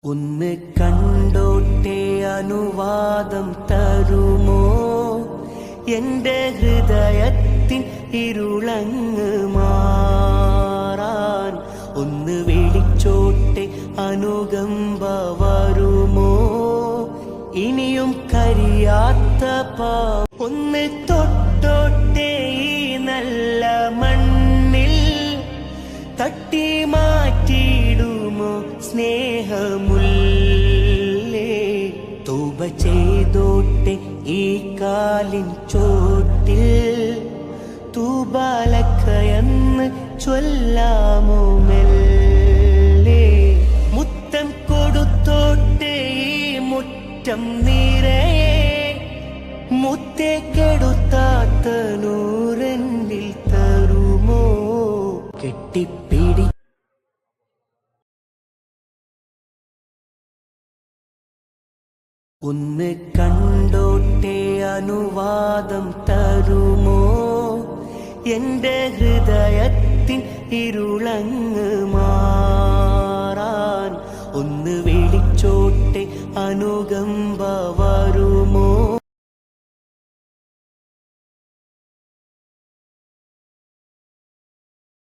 ഒന്ന് കണ്ടോട്ടെ അനുവാദം തരുമോ? എന്റെ ഹൃദയത്തിൻ ഇരുളങ്ങ് മാറാൻ ഒന്ന് വിളിച്ചോട്ടെ അനുകമ്പ വരുമോ? ഇനിയും കരിയാത്ത ഒന്ന് തൊട്ടോട്ടെ ഈ നല്ല മണ്ണിൽ തട്ടി മാറ്റിയിടുമോ സ്നേഹമുല്ലേ? തൗബ ചെയ്തോട്ടെ ഈ കാലിൻ ചോട്ടിൽ തൂബാലക്കയെന്ന് ചൊല്ലാമോ മെല്ലെ? മുത്തം കൊടുത്തോട്ടെ ഈ മുറ്റം നിറയെ മുത്തേ കെടുത്താത്ത നൂറെന്നിൽ തരുമോ? കെട്ടിപ്പിടി ഒന്ന് കണ്ടോട്ടെ അനുവാദം തരുമോ? എന്റെ ഹൃദയത്തിൻ ഇരുളങ്ങ് മാ